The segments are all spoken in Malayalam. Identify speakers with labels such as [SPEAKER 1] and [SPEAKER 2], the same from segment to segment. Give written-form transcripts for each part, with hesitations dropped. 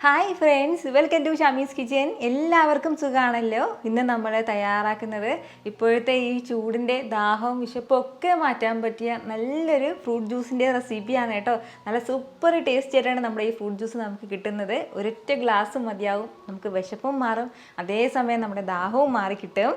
[SPEAKER 1] Hi friends, welcome to Shamees kitchen. എല്ലാവർക്കും സുഖമാണല്ലോ. ഇന്ന് നമ്മൾ തയ്യാറാക്കുന്നത് ഇപ്പോഴത്തെ ഈ ചൂടിൻ്റെ ദാഹവും വിശപ്പും ഒക്കെ മാറ്റാൻ പറ്റിയ നല്ലൊരു ഫ്രൂട്ട് ജ്യൂസിൻ്റെ റെസിപ്പിയാണ് കേട്ടോ. നല്ല സൂപ്പർ ടേസ്റ്റ് ആയിട്ടാണ് നമ്മുടെ ഈ ഫ്രൂട്ട് ജ്യൂസ് നമുക്ക് കിട്ടുന്നത്. ഒരൊറ്റ ഗ്ലാസ് മതിയാവും, നമുക്ക് വിശപ്പും മാറും, അതേസമയം നമ്മുടെ ദാഹവും മാറി കിട്ടും.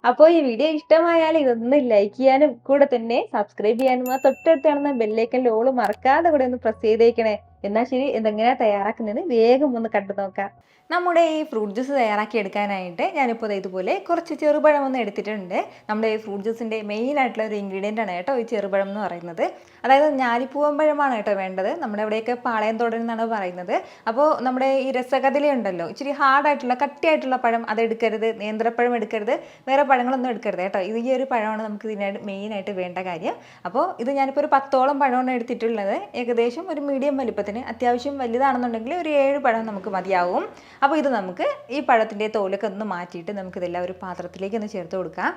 [SPEAKER 1] അപ്പോൾ ഈ വീഡിയോ ഇഷ്ടമായാൽ ഇതൊന്ന് ലൈക്ക് ചെയ്യാനും കൂടെ തന്നെ സബ്സ്ക്രൈബ് ചെയ്യാനും ആ തൊട്ടടുത്ത് കാണുന്ന ബെല്ലൈക്കനിൽ ഓൾ മറക്കാതെ കൂടെ ഒന്ന് പ്രസ് ചെയ്തേക്കണേ. എന്നാൽ ശരി, ഇതെങ്ങനെയാണ് തയ്യാറാക്കുന്നത് വേഗം ഒന്ന് കണ്ടു നോക്കാം. നമ്മുടെ ഈ ഫ്രൂട്ട് ജ്യൂസ് തയ്യാറാക്കി എടുക്കാനായിട്ട് ഞാനിപ്പോൾ ഇതുപോലെ കുറച്ച് ചെറുപഴം ഒന്ന് എടുത്തിട്ടുണ്ട്. നമ്മുടെ ഈ ഫ്രൂട്ട് ജ്യൂസിൻ്റെ മെയിൻ ആയിട്ടുള്ള ഒരു ഇൻഗ്രീഡിയൻ്റ് ആണ് കേട്ടോ ഈ ചെറുപഴം എന്ന് പറയുന്നത്. അതായത് ഞാലിപ്പൂവമ്പഴമാണ് കേട്ടോ വേണ്ടത്. നമ്മുടെ ഇവിടെയൊക്കെ പാളയംതോടൻ എന്നാണ് പറയുന്നത്. അപ്പോൾ നമ്മുടെ ഈ രസകദളി ഉണ്ടല്ലോ, ഇച്ചിരി ഹാർഡായിട്ടുള്ള കട്ടിയായിട്ടുള്ള പഴം അതെടുക്കരുത്, നേന്ത്രപ്പഴം എടുക്കരുത്, വേറെ പഴങ്ങളൊന്നും എടുക്കരുത് കേട്ടോ. ഇത് ഈ ഒരു പഴമാണ് നമുക്ക് ഇതിനായിട്ട് മെയിനായിട്ട് വേണ്ട കാര്യം. അപ്പോൾ ഇത് ഞാനിപ്പോൾ ഒരു 10ഓളം പഴമാണ് എടുത്തിട്ടുള്ളത്. ഏകദേശം ഒരു മീഡിയം വലിപ്പത്തിന്, അത്യാവശ്യം വലുതാണെന്നുണ്ടെങ്കിൽ ഒരു 7 പഴം നമുക്ക് മതിയാവും. അപ്പോൾ ഇത് നമുക്ക് ഈ പഴത്തിൻ്റെ തോലൊക്കെ ഒന്ന് മാറ്റിയിട്ട് നമുക്കിതെല്ലാം ഒരു പാത്രത്തിലേക്ക് ഒന്ന് ചേർത്ത് കൊടുക്കാം.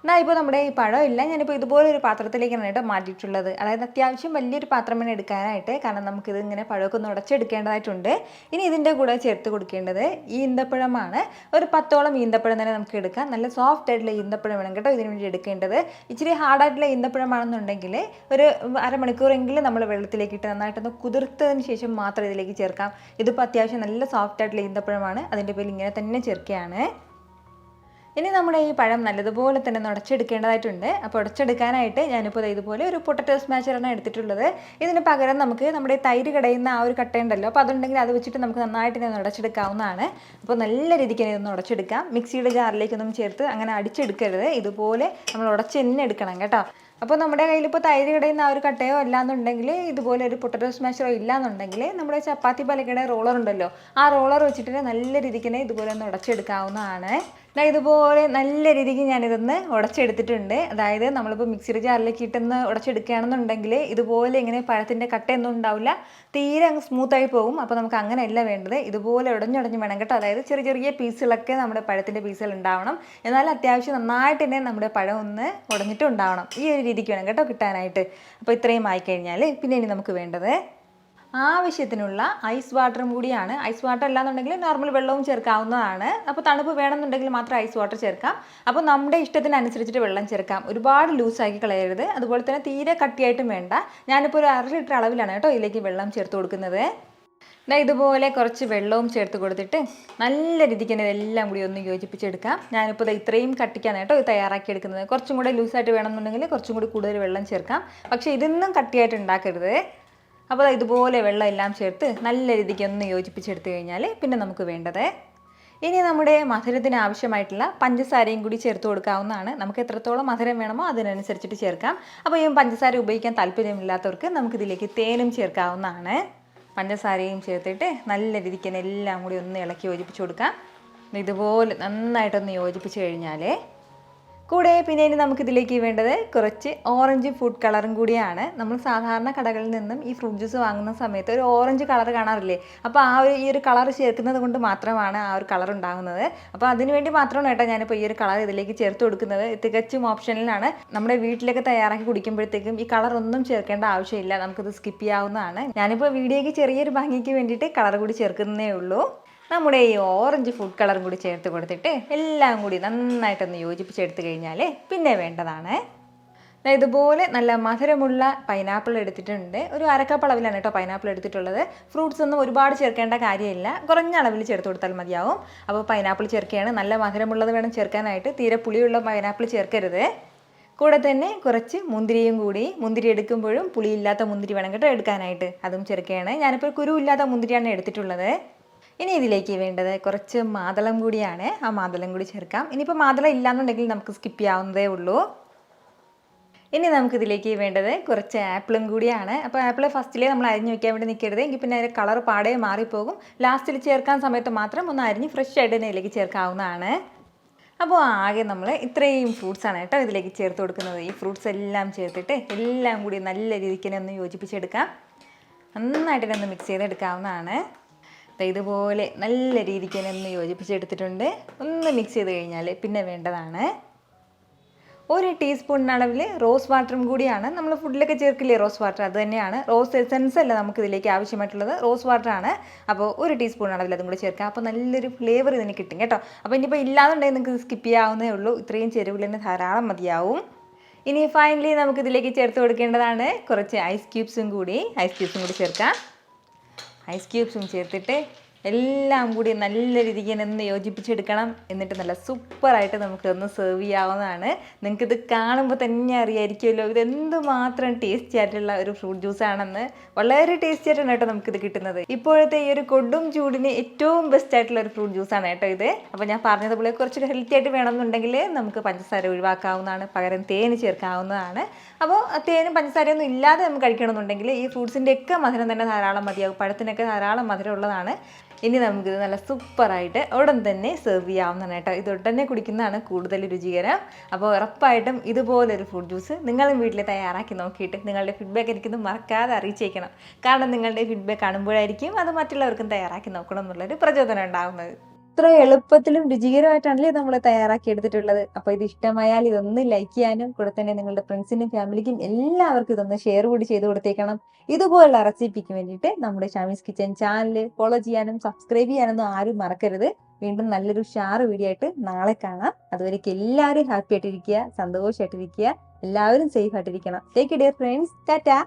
[SPEAKER 1] എന്നാൽ ഇപ്പോൾ നമ്മുടെ ഈ പഴമില്ല, ഞാനിപ്പോൾ ഇതുപോലെ ഒരു പാത്രത്തിലേക്കാണ് കേട്ടോ മാറ്റിയിട്ടുള്ളത്. അതായത് അത്യാവശ്യം വലിയൊരു പാത്രം വേണം എടുക്കാനായിട്ട്, കാരണം നമുക്കിത് ഇങ്ങനെ പഴമൊക്കെ ഒന്ന് ഉടച്ചെടുക്കേണ്ടതായിട്ടുണ്ട്. ഇനി ഇതിൻ്റെ കൂടെ ചേർത്ത് കൊടുക്കേണ്ടത് ഈന്തപ്പഴമാണ്. ഒരു 10ഓളം ഈന്തപ്പഴം തന്നെ നമുക്ക് എടുക്കാം. നല്ല സോഫ്റ്റ് ആയിട്ടുള്ള ഈന്തപ്പഴം വേണം കേട്ടോ ഇതിന് വേണ്ടി എടുക്കേണ്ടത്. ഇച്ചിരി ഹാർഡായിട്ടുള്ള ഈന്തപ്പഴമാണെന്നുണ്ടെങ്കിൽ ഒരു അരമണിക്കൂറെങ്കിലും നമ്മൾ വെള്ളത്തിലേക്കിട്ട് നന്നായിട്ടൊന്ന് കുതിർത്തതിന് ശേഷം മാത്രം ഇതിലേക്ക് ചേർക്കാം. ഇതിപ്പോൾ അത്യാവശ്യം നല്ല സോഫ്റ്റ് ആയിട്ടുള്ള ഈന്തപ്പഴമാണ്, അതിൻ്റെ പേരിൽ ഇങ്ങനെ തന്നെ ചേർക്കുകയാണ്. ഇനി നമ്മുടെ ഈ പഴം നല്ലതുപോലെ തന്നെ ഉടച്ചെടുക്കേണ്ടതായിട്ടുണ്ട്. അപ്പോൾ ഉടച്ചെടുക്കാനായിട്ട് ഞാനിപ്പോൾ ഇതുപോലെ ഒരു പൊട്ടറ്റോ സ്മാഷറാണ് എടുത്തിട്ടുള്ളത്. ഇതിന് പകരം നമുക്ക് നമ്മുടെ തൈര് കടയുന്ന ആ ഒരു കട്ടയുണ്ടല്ലോ, അപ്പോൾ അതുണ്ടെങ്കിൽ അത് വെച്ചിട്ട് നമുക്ക് നന്നായിട്ട് ഇങ്ങനെ ഉടച്ചെടുക്കാവുന്നതാണ്. അപ്പോൾ നല്ല രീതിക്ക് ഇതൊന്ന് ഉടച്ചെടുക്കാം. മിക്സിയുടെ ജാറിലേക്കൊന്നും ചേർത്ത് അങ്ങനെ അടിച്ചെടുക്കരുത്, ഇതുപോലെ നമ്മൾ ഉടച്ച് തന്നെ എടുക്കണം കേട്ടോ. അപ്പോൾ നമ്മുടെ കയ്യിൽ ഇപ്പോൾ തൈര് കടയുന്ന ആ ഒരു കട്ടയോ അല്ലാന്നുണ്ടെങ്കിൽ, ഇതുപോലെ ഒരു പൊട്ടറ്റോ സ്മാഷറോ ഇല്ലാന്നുണ്ടെങ്കിൽ നമ്മുടെ ചപ്പാത്തി പലകയുടെ റോളർ ഉണ്ടല്ലോ, ആ റോളർ വെച്ചിട്ട് നല്ല രീതിക്ക് ഇതുപോലെ ഒന്ന് ഉടച്ചെടുക്കാവുന്നതാണ്. ഇതുപോലെ നല്ല രീതിക്ക് ഞാനിതൊന്ന് ഉടച്ചെടുത്തിട്ടുണ്ട്. അതായത് നമ്മളിപ്പോൾ മിക്സിയുടെ ജാറിലേക്ക് ഇട്ടൊന്ന് ഉടച്ചെടുക്കുകയാണെന്നുണ്ടെങ്കിൽ ഇതുപോലെ ഇങ്ങനെ പഴത്തിൻ്റെ കട്ടയൊന്നും ഉണ്ടാവില്ല, തീരെ അങ്ങ് സ്മൂത്തായി പോകും. അപ്പോൾ നമുക്ക് അങ്ങനെയല്ല വേണ്ടത്, ഇതുപോലെ ഉടഞ്ഞുടഞ്ഞ് വേണം കേട്ടോ. അതായത് ചെറിയ ചെറിയ പീസുകളൊക്കെ നമ്മുടെ പഴത്തിൻ്റെ പീസുകൾ ഉണ്ടാവണം, എന്നാൽ അത്യാവശ്യം നന്നായിട്ട് തന്നെ നമ്മുടെ പഴം ഒന്ന് ഉടഞ്ഞിട്ട് ഉണ്ടാവണം. ഈ ഒരു രീതിക്ക് വേണം കേട്ടോ കിട്ടാനായിട്ട്. അപ്പോൾ ഇത്രയും ആയിക്കഴിഞ്ഞാൽ പിന്നെ ഇനി നമുക്ക് വേണ്ടത് ആവശ്യത്തിനുള്ള ഐസ് വാട്ടറും കൂടിയാണ്. ഐസ് വാട്ടർ അല്ലാന്നുണ്ടെങ്കിൽ നോർമൽ വെള്ളവും ചേർക്കാവുന്നതാണ്. അപ്പോൾ തണുപ്പ് വേണമെന്നുണ്ടെങ്കിൽ മാത്രം ഐസ് വാട്ടർ ചേർക്കാം. അപ്പോൾ നമ്മുടെ ഇഷ്ടത്തിനനുസരിച്ചിട്ട് വെള്ളം ചേർക്കാം. ഒരുപാട് ലൂസാക്കി കളയരുത്, അതുപോലെ തന്നെ തീരെ കട്ടിയായിട്ടും വേണ്ട. ഞാനിപ്പോൾ ഒരു 1/2 ലിറ്റർ അളവിലാണ് കേട്ടോ ഇതിലേക്ക് വെള്ളം ചേർത്ത് കൊടുക്കുന്നത്. ഇതുപോലെ കുറച്ച് വെള്ളവും ചേർത്ത് കൊടുത്തിട്ട് നല്ല രീതിക്ക് തന്നെ ഇതെല്ലാം കൂടി ഒന്ന് യോജിപ്പിച്ചെടുക്കാം. ഞാനിപ്പോൾ ഇത്രയും കട്ടിക്കാണ് കേട്ടോ ഇത് തയ്യാറാക്കി എടുക്കുന്നത്. കുറച്ചും കൂടെ ലൂസായിട്ട് വേണമെന്നുണ്ടെങ്കിൽ കുറച്ചും കൂടി കൂടുതൽ വെള്ളം ചേർക്കാം, പക്ഷേ ഇതൊന്നും കട്ടിയായിട്ട് ഉണ്ടാക്കരുത്. അപ്പോൾ ഇതുപോലെ വെള്ളം എല്ലാം ചേർത്ത് നല്ല രീതിക്ക് ഒന്ന് യോജിപ്പിച്ചെടുത്ത് കഴിഞ്ഞാൽ പിന്നെ നമുക്ക് വേണ്ടത് ഇനി നമ്മുടെ മധുരത്തിന് ആവശ്യമായിട്ടുള്ള പഞ്ചസാരയും കൂടി ചേർത്ത് കൊടുക്കാവുന്നതാണ്. നമുക്ക് എത്രത്തോളം മധുരം വേണമോ അതിനനുസരിച്ചിട്ട് ചേർക്കാം. അപ്പോൾ ഈ പഞ്ചസാര ഉപയോഗിക്കാൻ താല്പര്യമില്ലാത്തവർക്ക് നമുക്കിതിലേക്ക് തേനും ചേർക്കാവുന്നതാണ്. പഞ്ചസാരയും ചേർത്തിട്ട് നല്ല രീതിക്ക് എല്ലാം കൂടി ഒന്ന് ഇളക്കി യോജിപ്പിച്ച് കൊടുക്കാം. ഇതുപോലെ നന്നായിട്ടൊന്ന് യോജിപ്പിച്ച് കഴിഞ്ഞാൽ കൂടെ പിന്നെ ഇനി നമുക്കിതിലേക്ക് വേണ്ടത് കുറച്ച് ഓറഞ്ച് ഫുഡ് കളറും കൂടിയാണ്. നമ്മൾ സാധാരണ കടകളിൽ നിന്നും ഈ ഫ്രൂട്ട് ജ്യൂസ് വാങ്ങുന്ന സമയത്ത് ഒരു ഓറഞ്ച് കളർ കാണാറില്ലേ, അപ്പോൾ ഈ ഒരു കളർ ചേർക്കുന്നത് കൊണ്ട് മാത്രമാണ് ആ ഒരു കളർ ഉണ്ടാകുന്നത്. അപ്പോൾ അതിന് വേണ്ടി മാത്രമാണ് കേട്ടോ ഞാനിപ്പോൾ ഈ ഒരു കളർ ഇതിലേക്ക് ചേർത്ത് കൊടുക്കുന്നത്. തികച്ചും ഓപ്ഷനിലാണ്. നമ്മുടെ വീട്ടിലൊക്കെ തയ്യാറാക്കി കുടിക്കുമ്പോഴത്തേക്കും ഈ കളർ ഒന്നും ചേർക്കേണ്ട ആവശ്യമില്ല, നമുക്കിത് സ്കിപ്പ് ചെയ്യാവുന്നതാണ്. ഞാനിപ്പോൾ വീഡിയോയ്ക്ക് ചെറിയൊരു ഭംഗിക്ക് വേണ്ടിയിട്ട് കളർ കൂടി ചേർക്കുന്നേ ഉള്ളൂ. നമ്മുടെ ഈ ഓറഞ്ച് ഫുഡ് കളറും കൂടി ചേർത്ത് കൊടുത്തിട്ട് എല്ലാം കൂടി നന്നായിട്ടൊന്ന് യോജിപ്പിച്ചെടുത്ത് കഴിഞ്ഞാൽ പിന്നെ വേണ്ടതാണ് ഇതുപോലെ നല്ല മധുരമുള്ള പൈനാപ്പിൾ എടുത്തിട്ടുണ്ട്. ഒരു 1/2 കപ്പ് അളവിലാണ് കേട്ടോ പൈനാപ്പിൾ എടുത്തിട്ടുള്ളത്. ഫ്രൂട്ട്സ് ഒന്നും ഒരുപാട് ചേർക്കേണ്ട കാര്യമില്ല, കുറഞ്ഞ അളവിൽ ചേർത്ത് കൊടുത്താൽ മതിയാവും. അപ്പോൾ പൈനാപ്പിൾ ചേർക്കുകയാണ്. നല്ല മധുരമുള്ളത് വേണം ചേർക്കാനായിട്ട്, തീരെ പുളിയുള്ള പൈനാപ്പിൾ ചേർക്കരുത്. കൂടെ തന്നെ കുറച്ച് മുന്തിരിയും കൂടി, മുന്തിരി എടുക്കുമ്പോഴും പുളിയില്ലാത്ത മുന്തിരി വേണം കേട്ടോ എടുക്കാനായിട്ട്, അതും ചേർക്കുകയാണ്. ഞാനിപ്പോൾ കുരുവില്ലാത്ത മുന്തിരിയാണ് എടുത്തിട്ടുള്ളത്. ഇനി ഇതിലേക്ക് വേണ്ടത് കുറച്ച് മാതളം കൂടിയാണ്. ആ മാതളം കൂടി ചേർക്കാം. ഇനിയിപ്പോൾ മാതളം ഇല്ലാന്നുണ്ടെങ്കിൽ നമുക്ക് സ്കിപ്പ് ചെയ്യാവുന്നതേ ഉള്ളൂ. ഇനി നമുക്കിതിലേക്ക് വേണ്ടത് കുറച്ച് ആപ്പിളും കൂടിയാണ്. അപ്പോൾ ആപ്പിൾ ഫസ്റ്റിലേ നമ്മൾ അരിഞ്ഞ് വയ്ക്കാൻ വേണ്ടി നിൽക്കരുത്, എങ്കിൽ പിന്നെ അതിൻ്റെ കളർ പാടെ മാറിപ്പോകും. ലാസ്റ്റിൽ ചേർക്കാൻ സമയത്ത് മാത്രം ഒന്ന് അരിഞ്ഞ് ഫ്രഷ് ആയിട്ട് തന്നെ ഇതിലേക്ക് ചേർക്കാവുന്നതാണ്. അപ്പോൾ ആകെ നമ്മൾ ഇത്രയും ഫ്രൂട്ട്സാണ് കേട്ടോ ഇതിലേക്ക് ചേർത്ത് കൊടുക്കുന്നത്. ഈ ഫ്രൂട്ട്സ് എല്ലാം ചേർത്തിട്ട് എല്ലാം കൂടി നല്ല രീതിക്ക് ഒന്ന് യോജിപ്പിച്ചെടുക്കാം. നന്നായിട്ട് തന്നെ ഒന്ന് മിക്സ് ചെയ്തെടുക്കാവുന്നതാണ്. ഇതുപോലെ നല്ല രീതിക്ക് തന്നെ ഒന്ന് യോജിപ്പിച്ചെടുത്തിട്ടുണ്ട്. ഒന്ന് മിക്സ് ചെയ്ത് കഴിഞ്ഞാൽ പിന്നെ വേണ്ടതാണ് 1 ടീസ്പൂൺ അളവിൽ റോസ് വാട്ടറും കൂടിയാണ്. നമ്മൾ ഫുഡിലൊക്കെ ചേർക്കില്ലേ റോസ് വാട്ടർ, അത് തന്നെയാണ്. റോസ് എസൻസ് അല്ല നമുക്ക് ഇതിലേക്ക് ആവശ്യമായിട്ടുള്ളത്, റോസ് വാട്ടറാണ്. അപ്പോൾ 1 ടീസ്പൂൺ അളവിൽ അതും കൂടി ചേർക്കാം. അപ്പോൾ നല്ലൊരു ഫ്ലേവർ ഇതിന് കിട്ടും കേട്ടോ. അപ്പോൾ ഇനിയിപ്പോൾ ഇല്ലാന്നുണ്ടെങ്കിൽ നിങ്ങൾക്ക് സ്കിപ്പ് ചെയ്യാവുന്നേ ഉള്ളൂ. ഇത്രയും ചേരുവകൾ തന്നെ ധാരാളം മതിയാവും. ഇനി ഫൈനലി നമുക്ക് ഇതിലേക്ക് ചേർത്ത് കൊടുക്കേണ്ടതാണ് കുറച്ച് ഐസ് ക്യൂബ്സും കൂടി ചേർക്കാം. ഐസ് ക്യൂബ്സും ചേർത്തിട്ട് എല്ലാം കൂടി നല്ല രീതിക്ക് ഒന്ന് യോജിപ്പിച്ചെടുക്കണം. എന്നിട്ട് നല്ല സൂപ്പറായിട്ട് നമുക്കൊന്ന് സെർവ് ചെയ്യാവുന്നതാണ്. നിങ്ങൾക്കിത് കാണുമ്പോൾ തന്നെ അറിയായിരിക്കുമല്ലോ ഇത് എന്തുമാത്രം ടേസ്റ്റി ആയിട്ടുള്ള ഒരു ഫ്രൂട്ട് ജ്യൂസാണെന്ന്. വളരെ ടേസ്റ്റി ആയിട്ടാണ് കേട്ടോ നമുക്കിത് കിട്ടുന്നത്. ഇപ്പോഴത്തെ ഈ ഒരു കൊടും ചൂടിന് ഏറ്റവും ബെസ്റ്റ് ആയിട്ടുള്ള ഒരു ഫ്രൂട്ട് ജ്യൂസാണ് കേട്ടോ ഇത്. അപ്പോൾ ഞാൻ പറഞ്ഞതുപോലെ കുറച്ച് ഹെൽത്തി ആയിട്ട് വേണമെന്നുണ്ടെങ്കിൽ നമുക്ക് പഞ്ചസാര ഒഴിവാക്കാവുന്നതാണ്, പകരം തേന് ചേർക്കാവുന്നതാണ്. അപ്പോൾ തേനും പഞ്ചസാരയൊന്നും ഇല്ലാതെ നമുക്ക് കഴിക്കണമെന്നുണ്ടെങ്കിൽ ഈ ഫ്രൂട്ട്സിൻ്റെ ഒക്കെ മധുരം തന്നെ ധാരാളം മതിയാകും. പഴത്തിനൊക്കെ ധാരാളം മധുരം ഉള്ളതാണ്. ഇനി നമുക്കിത് നല്ല സൂപ്പറായിട്ട് ഉടൻ തന്നെ സെർവ് ചെയ്യാവുന്നതാണ് കേട്ടോ. ഇത് ഉടനെ കുടിക്കുന്നതാണ് കൂടുതൽ രുചികരം. അപ്പോൾ ഉറപ്പായിട്ടും ഇതുപോലൊരു ഫ്രൂട്ട് ജ്യൂസ് നിങ്ങളും വീട്ടിൽ തയ്യാറാക്കി നോക്കിയിട്ട് നിങ്ങളുടെ ഫീഡ്ബാക്ക് എനിക്കൊന്ന് മറക്കാതെ അറിയിച്ചേക്കണം. കാരണം നിങ്ങളുടെ ഫീഡ്ബാക്ക് കാണുമ്പോഴായിരിക്കും അത് മറ്റുള്ളവർക്കും തയ്യാറാക്കി നോക്കണം എന്നുള്ളൊരു പ്രചോദനം ഉണ്ടാകുന്നത്. ഇത്ര എളുപ്പത്തിലും രുചികരമായിട്ടാണല്ലേ നമ്മൾ തയ്യാറാക്കി എടുത്തിട്ടുള്ളത്. അപ്പോൾ ഇത് ഇഷ്ടമായാൽ ഇതൊന്ന് ലൈക്ക് ചെയ്യാനും കൂടെ തന്നെ നിങ്ങളുടെ ഫ്രണ്ട്സിനും ഫാമിലിക്കും എല്ലാവർക്കും ഇതൊന്ന് ഷെയർ കൂടി ചെയ്ത് കൊടുത്തേക്കണം. ഇതുപോലുള്ള റെസിപ്പിക്ക് വേണ്ടിയിട്ട് നമ്മുടെ ഷാമീസ് കിച്ചൻ ചാനൽ ഫോളോ ചെയ്യാനും സബ്സ്ക്രൈബ് ചെയ്യാനൊന്നും ആരും മറക്കരുത്. വീണ്ടും നല്ലൊരു ഷാർ വീഡിയോ ആയിട്ട് നാളെ കാണാം. അതുവരേക്കും എല്ലാവരും ഹാപ്പി ആയിട്ടിരിക്കുക, സന്തോഷമായിട്ടിരിക്കുക, എല്ലാവരും സേഫ് ആയിട്ടിരിക്കണം. Take care friends. ടാറ്റാ.